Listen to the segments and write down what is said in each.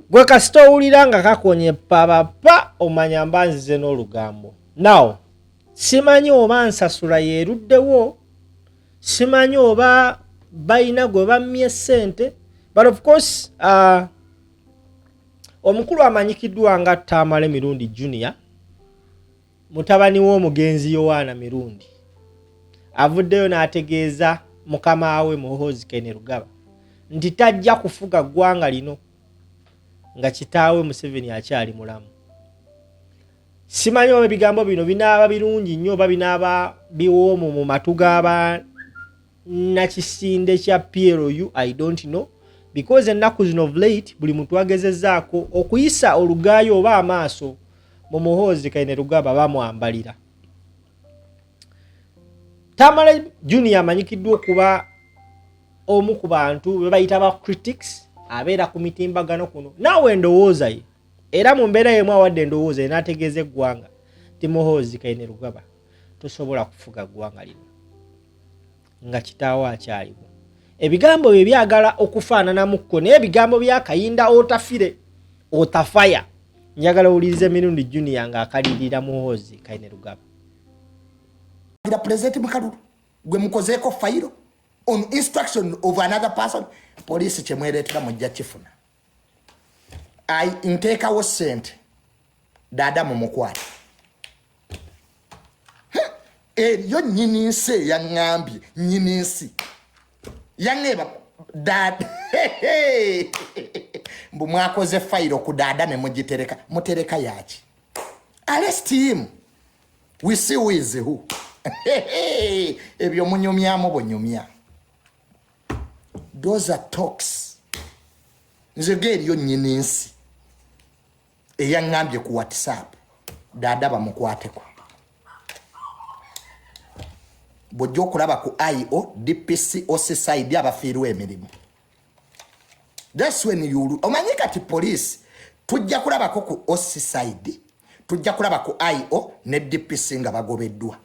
gwe kasita owulira nga kakonye papa omanya mbanzize n'olugambo. Now simanyi oba nsasula yeruddewo, simanyi oba bayina gwe bammye ssente, but of course omukulu amanyikiddwa nga Tamale Mirundi Junior, mutabani w'omugenzi Yohana Mirundi, avuddeyo n'ategeeza mukama we Muhoozi Kainerugaba nti tajja kufuga ggwanga lino nga kitaawe Museveni akyali mulamu. Simanyi oba ebigambo bino binaaba birungi nnyo oba binaaba biwoomu mu matu g'aba nakisinde kya PLU, I don't know, because ennaku zino of late buli muntu agezezzaako okuyisa olugaayo oba amaaso mu Muhoozi Kainerugaba bamwambalira. Tamale Junior amanyikiddwa okuba omu ku bantu be bayita ba critics abeera ku mitimbagano kuno. Naawe endowooza ye, era mu mbeera yemu awadde endowooza ye n'ategeeza eggwanga ti Muhoozi Kainerugaba tosobola kufuga ggwanga lino nga kitaawo akyaliwo. Ebigambo bye byagala okufaananamukko naye ebigambo bya Kayinda otafire otafaya. Njagala owulirize Mirundi Junior ng'akalirira Muhoozi Kainerugaba. The president Mukalulu gwe mukozeeko fayiro on instruction of another person, police chemweretera mujja kifuna. Nteekawo ssente dada mumukwata. Yo nnyini nsi eyaŋŋambye, nnyini nsi yaŋŋeba dada mbu mwakoze fayiro ku dada ne mugitereka. Mutereka yaki? Arrest him. We see who is who. Ebyo munyumyamu bunyumya. Those are talks. Nzege eriyo nnyini nsi eyaŋŋambye ku WhatsApp dada bamukwateko. Bw'ojja okulaba ku IO, DPC, OCSID abafiirwa emirimu. That's when you omanyi kati police tujja kulabako ku OCSID, tujja kulaba ku IO ne DPC nga bagobeddwa.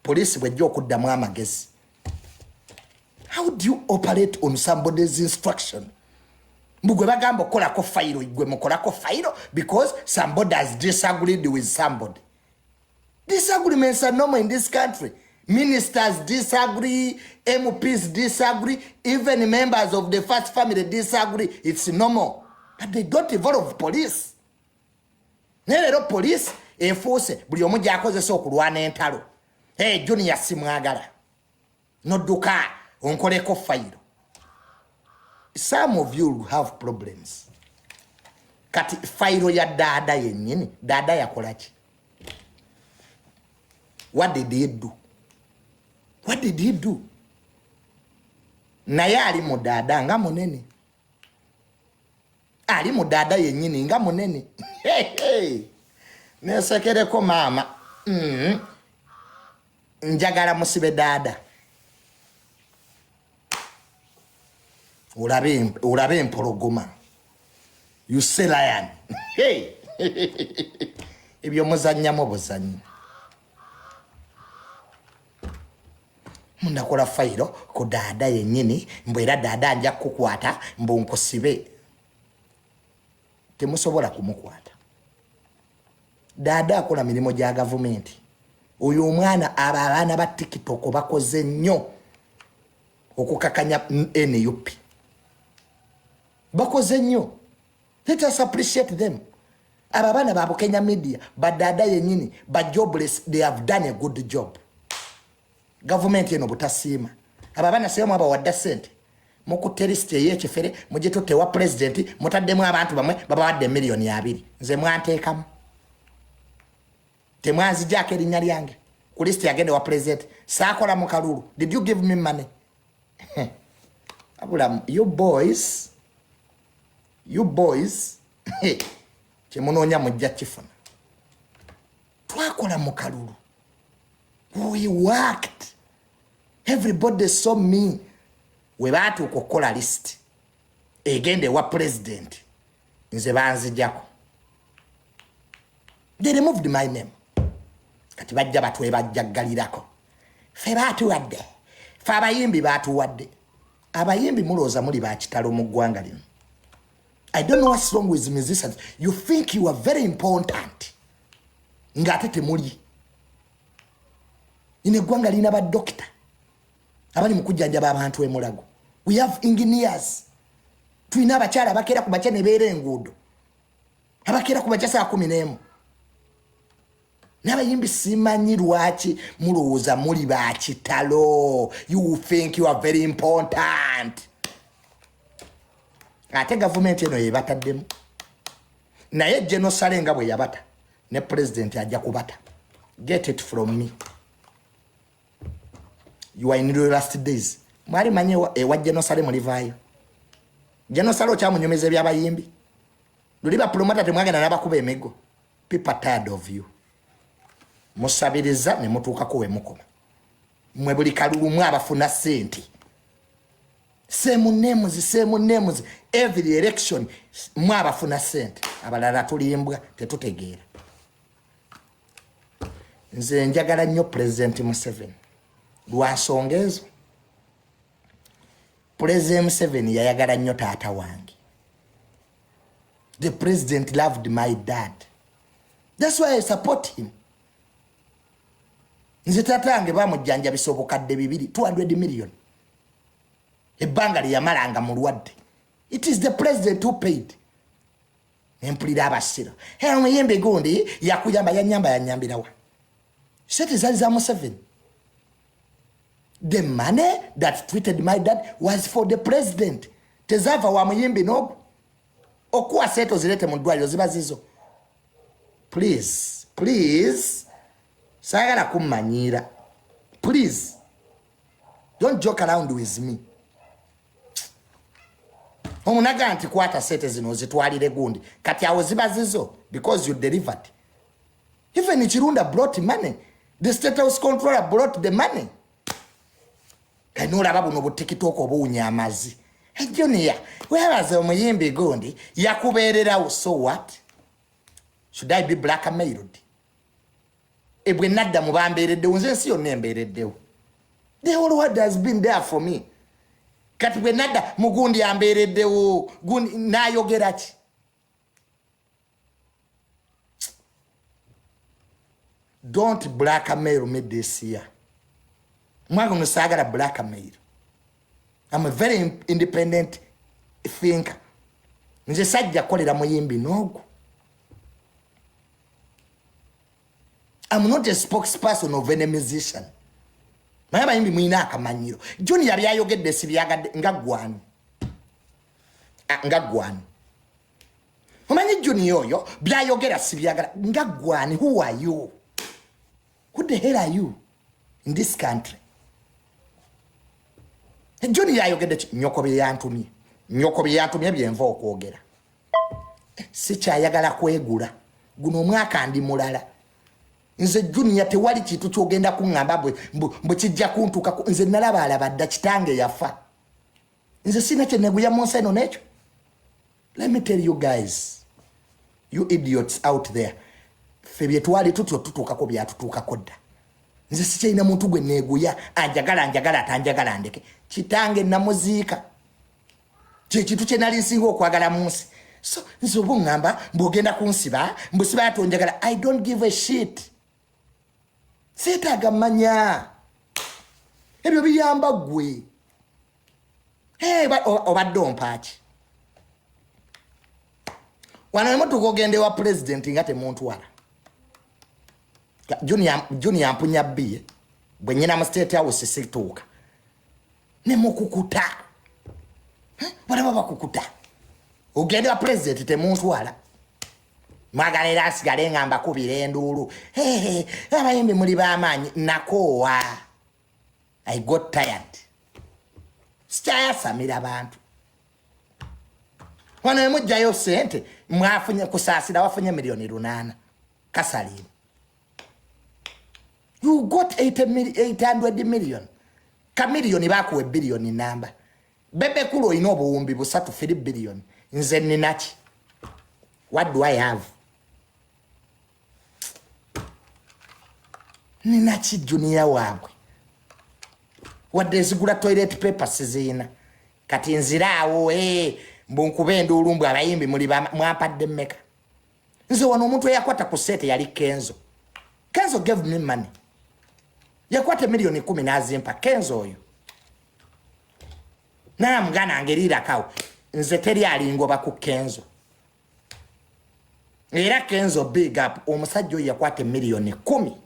Police bw'ejja okuddamu amagezi. How do you operate on somebody's instruction? Mugwe bagamba okolako fayiro, gwe mukolako fayiro because somebody has disagreed with somebody. Disagreements are normal in this country. Ministers disagree, MPs disagree, even members of the first family disagree. It's normal. But they don't involve police. Nerero police enforce buli omu gy'akozesa okulwana entalo. Hey, Junior simwagala. Nodduka onkoleko fayiro. Some of you have problems. Kati fayiro ya dada yennyini, dada yakolaki? What did he do? What did he do? Naye ali mu dada nga munene. Ali mu dada yennyini nga munene. Nesekereko mama. Njagala musibe dada. Ulabe empologoma. You say lion. Hey. Ebyo muzannyamu buzannyi. Mundakola fayiro ku dada yennyini mbu era dada anja kukwata mbu nkusibe. Temusobola kumukwata. Dada akola mirimu gya gavumenti. Oyo omwana abaana ba TikTok bakoze nnyo okukakanya NUP. Bakoze nnyo. Let us appreciate them. Abaana ba Kenya media badada yennyini ba jobless, they have done a good job. Government yeno butasiima. Abaana sema abawadde ssente. Muku terrorist ey'ekifere mugitotte wa president mutaddemu abantu bamwe babawadde million 2. Nze mwanteekamu. Temwanzijaako erinnya lyange ku list yagende wa president. Saakola mu kalulu. Did you give me money? Abulamu, you boys kyemunoonya mujja kifuna. Twakola mu kalulu. We worked. Everybody saw me. We baatuuka okukola list egende wa president. Nze banzijjako. They removed my name. Kati bajja batwebajjaggalirako. Ffe baatuwadde. Ffe abayimbi baatuwadde. Abayimbi mulooza muli bakitalo mu ggwanga lino. I don't know what's wrong with musicians. You think you are very important. Ngate temuli. Ine gwanga lina ba doctor. Abali mukujjanja abantu emulago. We have engineers. Tuina abakyala abakera ku bakene beere enguudo. Abakera ku bachasa 11. Nabayimbi simanyi lwaki mulowooza muli ba kitalo. You think you are very important. Ate government eno yebataddemu. Naye General Salenga bwe yabata. Ne president ajja kubata. Get it from me. You are in your last days. Mwali manye wa General Salenga mulivaayo. General Salenga kyamunyomeza by'abayimbi. Luliba promota temwagenda n'abakuba emego. People tired of you. Musabiriza ne mutuukako we mukoma. Mwe buli kalulu mwe abafuna sente. Same names. Every election mwe abafuna sente. Abalala tulimbwa tetutegeera. Nze njagala nnyo President Museveni. Lwansonga ezo. President Museveni yayagala nnyo taata wange. The president loved my dad. That's why I support him. Nze taata wange bamujjanja bisobokadde 200 million. Ebbanga lyamalanga mulwadde. It is the president who paid. Empulira abasiro. Omuyembe gundi yakuyamba yanyambirawa. Sete zali za Museveni. The money that treated my dad was for the president. Tezava wa muyembe nobu. Okuwa seto zilete mu ddwaliro ziba zizo. Please. Sagala kumanyira. Please. Don't joke around with me. Omunaga nti kwata sete zino zitwalire gundi. Kati awo ziba zizo because you delivered. Even Chirunda brought money. The state house controller brought the money. Kanula babu no butikitoko obunyamazi. Hey Junior, whereas omuyimbi gundi yakubeererawo, so what? Should I be blackmailed? Ebwe nadda mubambeereddewo nze nsi yonna embeereddewo. The whole world has been there for me. Kati bwe nadda mugundi ambeereddewo gundi nayogera ki? Don't blackmail me this year. Mwago nusagala blackmail. I'm a very independent thinker. Nze sajja kolera muyimbi nogo. I'm not a spokesperson of any musician. Mayaba yimbi mwina akamanyiro. Junior byayogedde sibyagadde ngagwani. Ngagwani. Omanyi Junior oyo byayogera sibyagala ngagwani. Who are you? Who the hell are you in this country? Junior ayogedde nyoko byantumye. Nyoko byantumye byenva okwogera. Sikyayagala kwegula. Guno omwaka ndi mulala. Nze Junior tewali kitu kyogenda kuŋŋamba bwe kijja kuntuka nze nalaba dda kitange yafa. Nze sina kye neguya mu nsi eno n'ekyo. Let me tell you guys, you idiots out there, ffe bye twali tutyo tutuukako byatutuukako dda. Nze sikyalina muntu gwe neeguya anjagala atanjagala ndeke. Kitange namuziika. Kye kintu kye nali nsinga okwagala mu nsi. So nze oba oŋŋamba mbw'ogenda kunsiba mbusiba atonjagala. I don't give a shit. Seetaaga manya. Ebyo biyamba ggwe. Obadde ompaaki. Wano emotoka ogende wa president nga temuntwala. Junior ampunya bbiye bwe nnyina mu state house situuka. Ne mukukuta. Balaba bakukuta. Ogende wa president temuntwala. Mwagala era asigale nga mbakubira enduulu. Abayimbi muli b'amaanyi nakoowa. I got tired. Sikyayasamira abantu. Wano emujjayo sente mwafunye kusaasira wafunye $8,000,000 kasalini. You got 800 million. Kamiliyoni bakuwe billion number. Bebe kulo ino obuwumbi busatu 3 billion. Nze ninaki. What do I have? Ninachi Junior wabwe. Wadde zigula toilet papers zina. Kati nziraawo Mbunkubenda olumbu abayimbi muli mwapadde mmeka. Nze wano omuntu eyakwata ku sete yali Kenzo. Kenzo gave me money. Yakwata milioni 10 n'azimpa Kenzo oyo. Namugana angerira kawo. Nze teri alingoba ku Kenzo. Era Kenzo big up omusajja oyo yakwata milioni 10.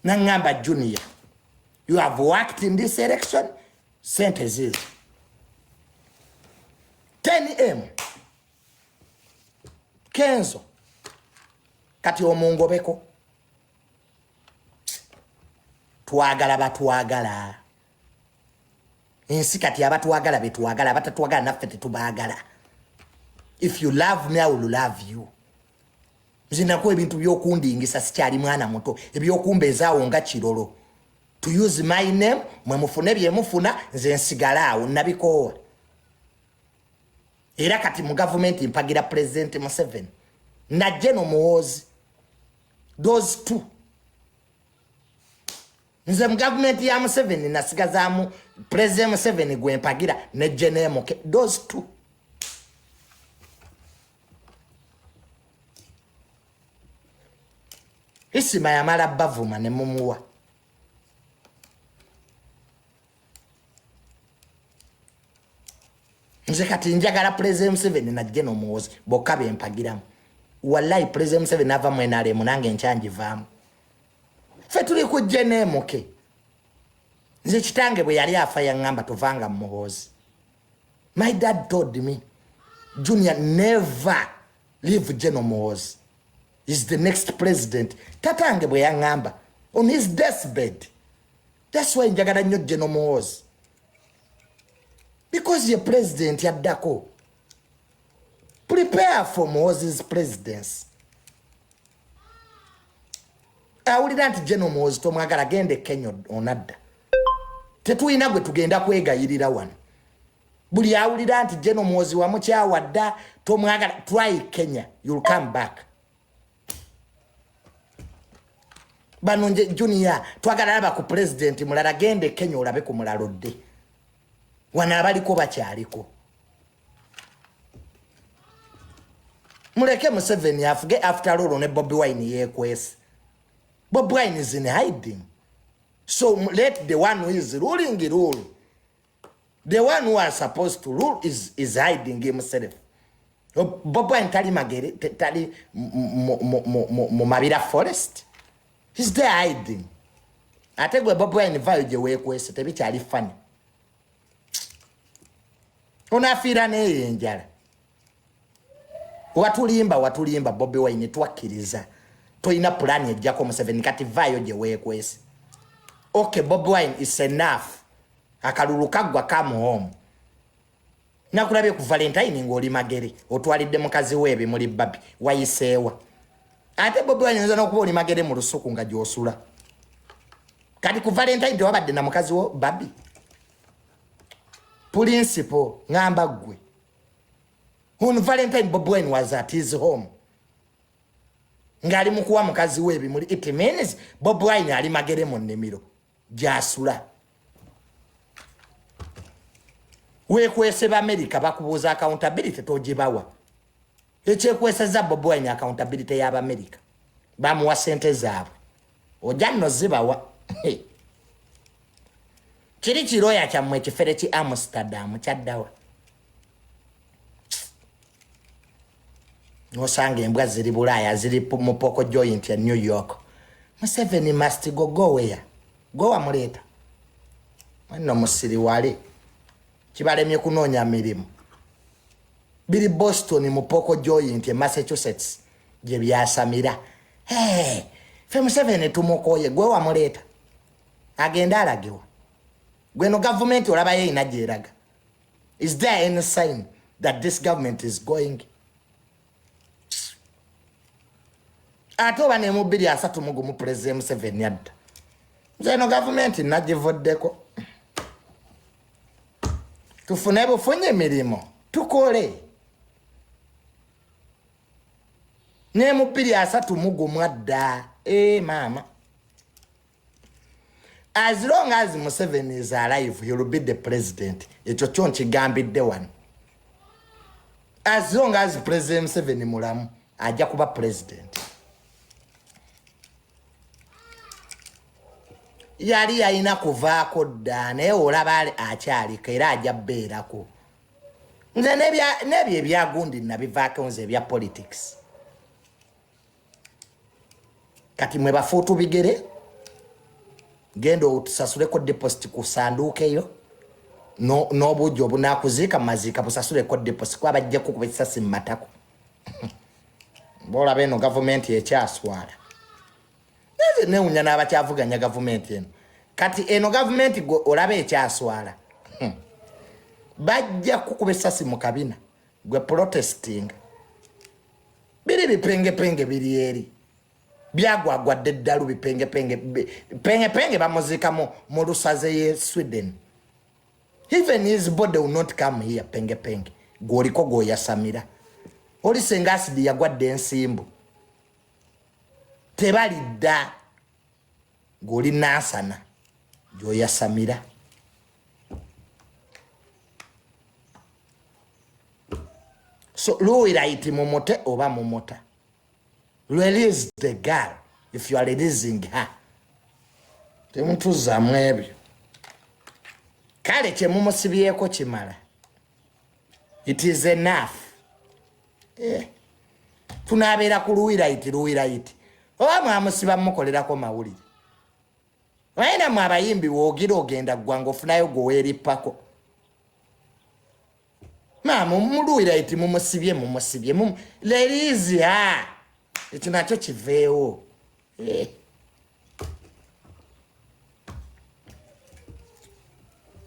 Nangamba Junior, you have worked in this election. Sentences 10M Kenzo kati omungobeko twagala batwagala ensi kati abatwagala betwagala abatatwagala naffe tetubagala. If you love me I will love you. Zinako ebintu byokundingisa sikyali mwana muto ebyokumbezaawo nga kirolo. To use my name mwe mufune bye mufuna nze nsigalaawo nabikowa. Era kati mu government mpagira President Museveni na General Muhoozi, those two. Nze mu government ya Museveni nasigazaamu President Museveni gwe mpagira ne General Muke, those two. Isima ya mala bavuma ne mumuwa. Nze kati njagala President Museveni na General Muhoozi bokabe empagiramu. Wallahi President Museveni ava mwenale munange nchanjivaamu. Fe tuli ku General Muke. Nze kitange bwe yali afa yangamba tuvanga Muhoozi. My dad told me Junior never leave General Muhoozi. Is the next president. Tatange bwe yangamba on his deathbed. That's why njagala nnyo General Muhoozi. Because your president yaddako. Prepare for Muhoozi's presidency. Awulira nti General Muhoozi tomwagala gende Kenya onadda. Tetuyina gwe tugenda kwegayirira wano. Buli awulira nti General Muhoozi wamukyawadda tomwagala, try Kenya, you'll come back. Bano Junior twagala laba ku president mulala gende Kenya olabe ku mulalodde. Wana abaliko bakyaliko. Muleke Museveni afuge after all ne Bobi Wine yekwese. Bobi Wine is in hiding. So let the one who is ruling rule. The one who are supposed to rule is hiding himself. Bobi Wine tali magere tali mu mabira forest. He's there hiding. Ategwe Bobi Wine vayo je wekwese tebikyali funny. Unafira ne njala. Watulimba Bobi Wine twakiriza. Toina plan ejjako Museveni kati vayo je wekwese. Okay, Bobi Wine is enough. Akalulu kagwa come home. Nakulabye ku Valentine ngoli magere. Otwalidde mukazi webe muri babi wayisewa. Ate Bobi Wine nza nokuba oli magere mu lusuku nga gyosula. Kati ku Valentine tewabadde na mukazi wo babi. Principle ngamba gwe. On Valentine Bobi Wine was at his home. Ngali mukuwa mukazi webe muri it means Bobi Wine ali magere mu nnimiro. Jasula. Wekwese ba America bakubuza accountability tojibawa. Ekyekweseza Bobi Wine accountability ya America. Bamuwa sente zaabwe. Ojanno zibawa. Kiri kiroya kyamwe kifere ki Amsterdam kyaddawa. Nosanga embwa ziri Bulaya ziri mu poko joint ya New York. Museveni must go where? Go amuleta. Mwana musiri wale. Kibalemye kunoonya mirimu. Bili Boston mu poko joint ya Massachusetts je byasamira. Hey, fe Museveni tumukoye gwe amuleta. Agenda alagiwa. Gweno government olaba ye inajeraga. Is there any sign that this government is going? Atoba ne mubiri asatu mugu mu President Museveni adda. Zeno government nagivoddeko. Tufune bufunye mirimo. Tukole. Ne mubiri asatu mugu mwadda. Mama. As long as Museveni is alive, he will be the president. Echo chonchi gambidde one. as long as President Museveni mulamu ajja kuba president. Yali yalina kuvaako dda naye olaba akyaliko era ajja bbeerako. Nze n'ebyo ebyagundi nabivaako nze ebya politics. Kati mwe bafuutu bigere genda otusasuleko deposit ku sanduuko eyo n'obujjo obunaakuziika mu maziika busasuleko deposit kuba bajja kukuba ekisasi mu matako. Boolaba eno gavumenti ekyaswala. Nze newunya n'abakyavuganya gavumenti eno. Kati eno gavumenti olaba ekyaswala. Bajja kukuba ekisasi mu kabina gwe protesting. Biri bipengepenge biri eri. Byagwagwadde eddalu bipengepenge bamuziika mu lusaze ye Sweden. Even his body will not come here penge. Gwoliko gwoyasamira. Oli senga asidi yagwadde ensimbu. Tebali dda. Gwoli nansana. Gyoyasamira. So luwira iti mumote oba mumota. Release the girl if you are releasing her. Temutuza mwebyo. Kale kyemumusibyeko kimala. It is enough. Tunabeera ku luwira iti. Oba mwamusiba mukolerako mawulire. Waina mwabayimbi woogira ogenda ggwanga ofunayo gweweerippako. Mama muluwira iti mumusibye. Release her. Ekyo nakyo kiveewo.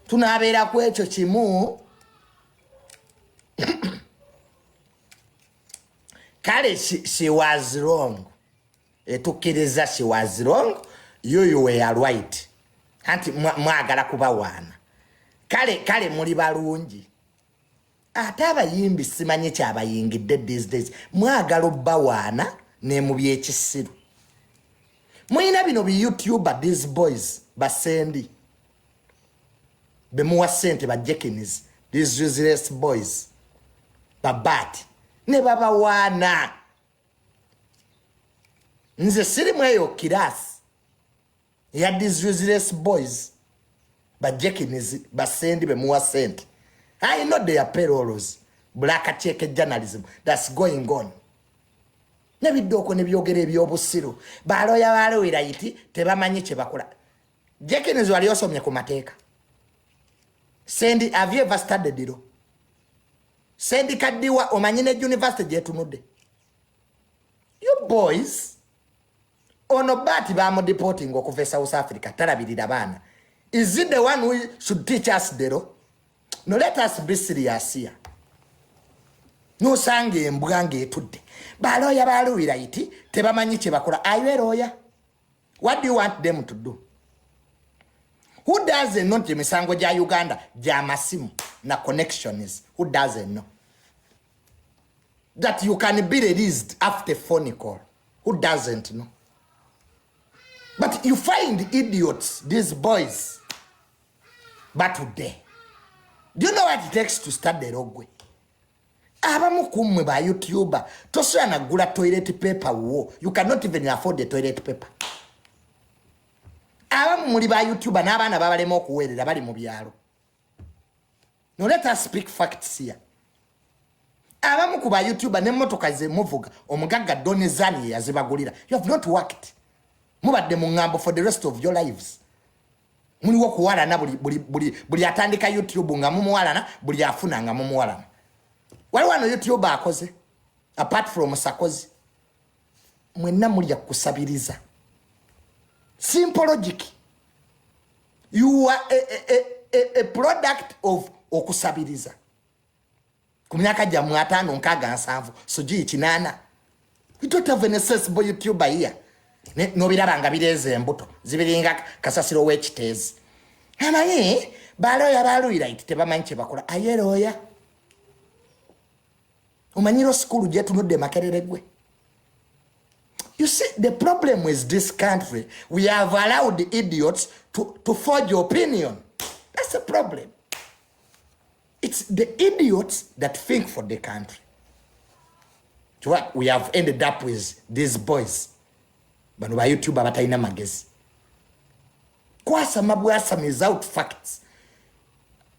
Tunabeera ku ekyo kimu. Kale she was wrong. Etukkiriza she was wrong. You were right. Anti mwagala kubawaana. Kale muli balungi. Ate abayimbi simanyi kyabayingidde these days. Mwagala obbawaana ne mu byekisiru. Muyina bino bi YouTuber these boys basendi. Bemuwa sente ba Jekinies. These useless boys. Babati. Ne babawaana. Nze siri mweyo kirasi. Ya these useless boys. Ba Jekinies basendi bemuwa sente. I know their payrolls. Black check journalism that's going on. Nebidoko nebyogere ebyobusiru. Baloya balowera iti tebamanyi kye bakola. Jekiniz wali osomye ku mateeka. Sendi have you ever studied it? Sendi kadiwa omanyine university gyetunudde. You boys ono bati bamu deporting okuva South Africa talabirira baana. Is it the one who should teach us the law? No, let us be serious here. No sange mbwange etudde. Baloya baluwira iti tebamanyi kye bakola. Are you a lawyer? What do you want them to do? Who doesn't know misango gya Uganda gya masimu na connections? Who doesn't know that you can be released after phone call? Who doesn't know? But you find idiots, these boys. But today, do you know what it takes to start the rogwe? Abamu kumwe ba YouTuber tosoya na gula toilet paper wo. You cannot even afford the toilet paper. Abamu muri ba YouTuber n'abaana babalema okuweerera bali mu byalo. No, let us speak facts here. Abamu ku ba YouTuber n'emmotoka ze muvuga omugagga Donizani yazibagulira. You have not worked. Mubadde mu ngambo for the rest of your lives. Muli wokuwalana buli atandika YouTube nga mumuwalana buli afuna nga mumuwalana. Wali wano YouTube akoze apart from Sakozi. Mwenna muli ya kusabiriza. Simple logic. You are a product of okusabiriza. Ku myaka gya 5 nkaga 7 soji 8. You don't have any sensible YouTuber here. No birabanga bireze embuto zibiringa kasasiro w'ekiteezi. Amaye baloya baluyira iti tebamanyi kye bakola. Ayeroya omanyiro school gyetunudde makerere gwe. You see, the problem with this country, we have allowed the idiots to forge opinion. That's the problem. It's the idiots that think for the country. So what we have ended up with these boys. Bano ba YouTube abatalina magezi. Kwasa mabwasa without facts.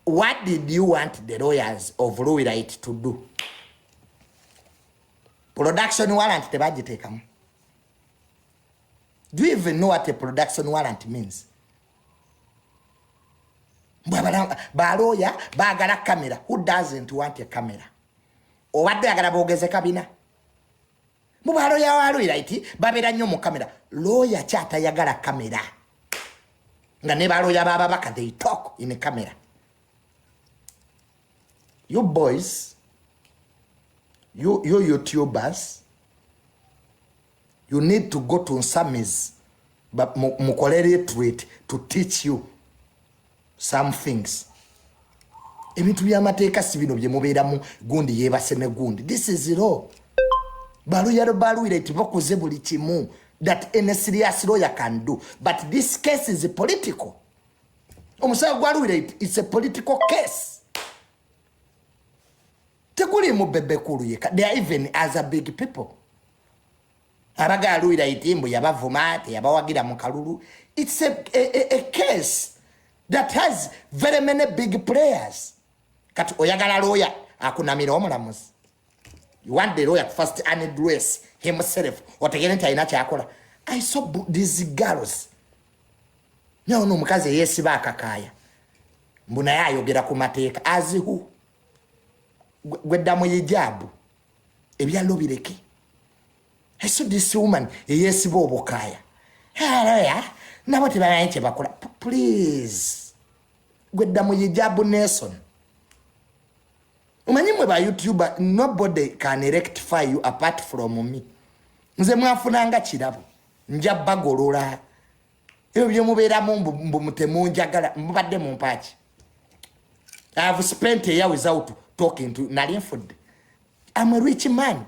What did you want the lawyers of Ruirite to do? Production warrant tebagitekamu. Do you even know what a production warrant means? Baloya bagala camera. Who doesn't want a camera? Or what they agala bogeze kabina? Mubaloya wa Ruirite babera nnyo mu camera. Lawyer chata yagala camera. Nga ne baloya baba baka they talk in a camera. You boys, you YouTubers, you need to go to Nsami's but mukolere treat to teach you some things. Ebintu by'amateeka si bino bye mubeeramu gundi yeebase ne gundi. This is it all. Baluirite bakoze buli kimu that any serious lawyer can do. But this case is political. Omusawo gwa Baluirite, it's a political case. Tekuli mu bebe kulu yeka. They are even as a big people. Abaga Baluirite mbu yabavuma yabawagira mu kalulu. It's a case that has very many big players. Kati oyagala lawyer akunamira omulamuzi. You want the lawyer to first unaddress himself. Otegere nti alina kyakola. I saw these girls. No mukazi yesiba akakaya. Mbuna yayogera ku mateeka as who? Gwedda mu hijabu. Ebyalo bireke. I saw this woman yesiba obukaya. Hello, nabo tebamanyi kye bakola. Please. Gwedda mu hijabu Nelson. Umanyi mwe ba YouTuber, nobody can rectify you apart from me. Nze mwafunanga kirabo. Nja bagolola. Ebyo bye mubeeramu mbu mutemunjagala mbadde mu mpaaki. I have spent a year without talking to Nalian food. I'm a rich man.